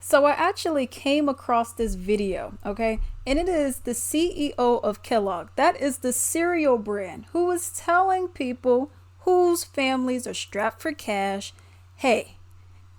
So I actually came across this video, okay? And it is the CEO of Kellogg. That is the cereal brand who is telling people whose families are strapped for cash, hey,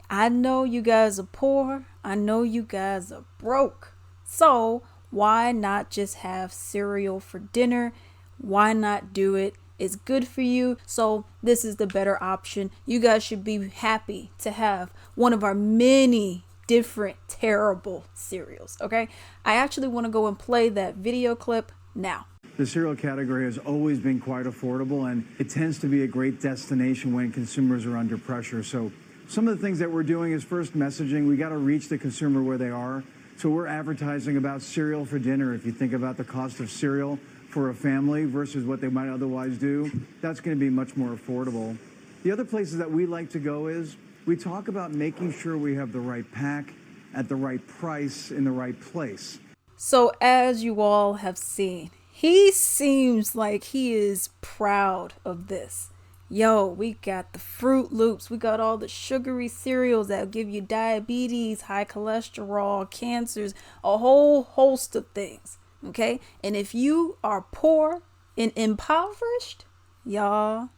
I know you guys are poor. I know you guys are broke. So why not just have cereal for dinner? Why not do it? It's good for you. So this is the better option. You guys should be happy to have one of our many different terrible cereals. Okay. I actually want to go and play that video clip now. The cereal category has always been quite affordable, and it tends to be a great destination when consumers are under pressure. So some of the things that we're doing is first messaging. We got to reach the consumer where they are. So we're advertising about cereal for dinner. If you think about the cost of cereal for a family versus what they might otherwise do, that's going to be much more affordable. The other places that we like to go is we talk about making sure we have the right pack at the right price in the right place. So as you all have seen, he seems like he is proud of this. Yo, we got the Fruit Loops. We got all the sugary cereals that give you diabetes, high cholesterol, cancers, a whole host of things. Okay. And if you are poor and impoverished, y'all,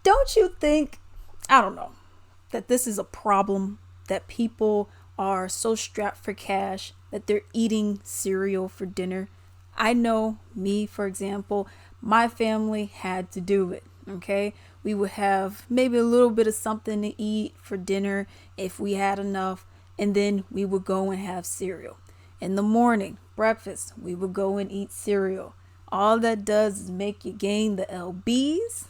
don't you think, I don't know, that this is a problem, that people are so strapped for cash that they're eating cereal for dinner? I know me, for example, my family had to do it. Okay. We would have maybe a little bit of something to eat for dinner if we had enough. And then we would go and have cereal. In the morning, breakfast, we would go and eat cereal. All that does is make you gain the lbs.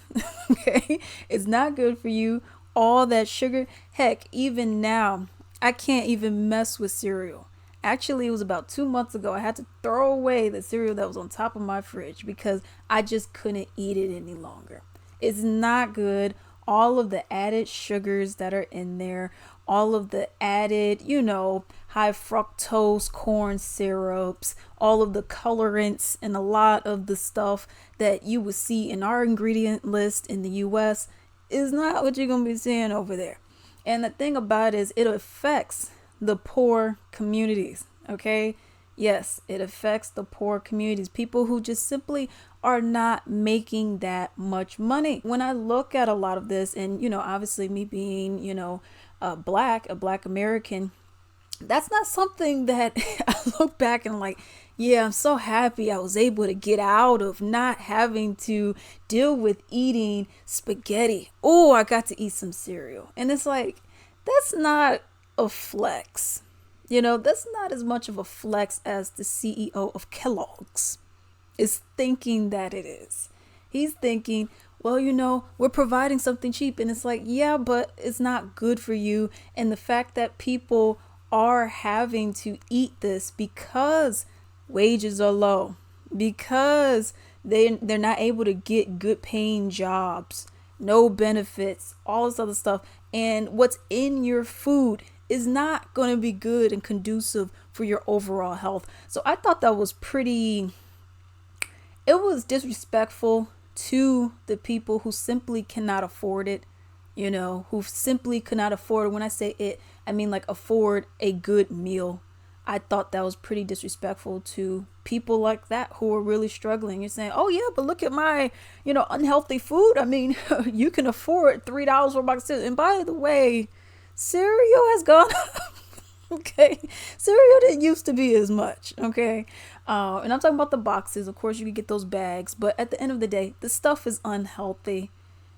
Okay. It's not good for you. All that sugar. Heck, even now, I can't even mess with cereal. Actually, it was about 2 months ago. I had to throw away the cereal that was on top of my fridge because I just couldn't eat it any longer. It's not good. All of the added sugars that are in there, all of the added, high fructose corn syrups, all of the colorants, and a lot of the stuff that you would see in our ingredient list in the US is not what you're going to be seeing over there. And the thing about it is it affects the poor communities. Okay. Yes, it affects the poor communities, people who just simply are not making that much money. When I look at a lot of this, and obviously me being a black American, that's not something that I look back and like, yeah, I'm so happy I was able to get out of not having to deal with eating spaghetti. Oh, I got to eat some cereal. And it's like, that's not a flex. That's not as much of a flex as the CEO of Kellogg's is thinking that it is. He's thinking, well, we're providing something cheap. And it's like, yeah, but it's not good for you. And the fact that people are having to eat this because wages are low, because they're not able to get good paying jobs, no benefits, all this other stuff. And what's in your food is not going to be good and conducive for your overall health. So I thought that was it was disrespectful to the people who simply cannot afford it, who simply could not afford it. When I say it, I mean like afford a good meal. I thought that was pretty disrespectful to people like that who are really struggling. You're saying, oh yeah, but look at my, unhealthy food. I mean, you can afford $3 for a box of cereal. And by the way, cereal has gone up. Okay. Cereal didn't used to be as much. Okay. And I'm talking about the boxes. Of course, you can get those bags. But at the end of the day, the stuff is unhealthy,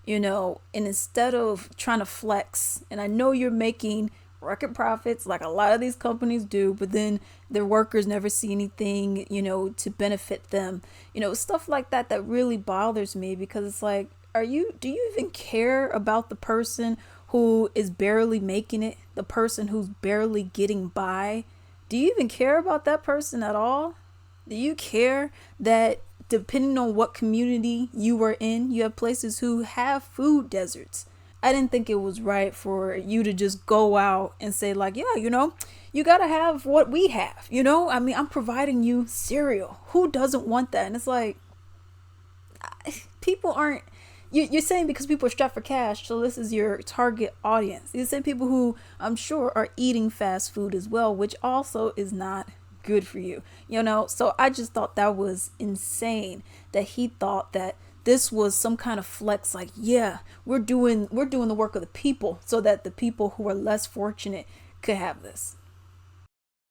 and instead of trying to flex, and I know you're making record profits like a lot of these companies do, but then their workers never see anything, to benefit them, stuff like that really bothers me, because it's like, do you even care about the person who is barely making it, the person who's barely getting by? Do you even care about that person at all? Do you care that depending on what community you are in, you have places who have food deserts? I didn't think it was right for you to just go out and say like, yeah, you got to have what we have, I mean, I'm providing you cereal. Who doesn't want that? And it's like, people aren't, you're saying because people are strapped for cash, so this is your target audience. You're saying people who I'm sure are eating fast food as well, which also is not good for you. So I just thought that was insane that he thought that this was some kind of flex, like, yeah, we're doing the work of the people so that the people who are less fortunate could have this.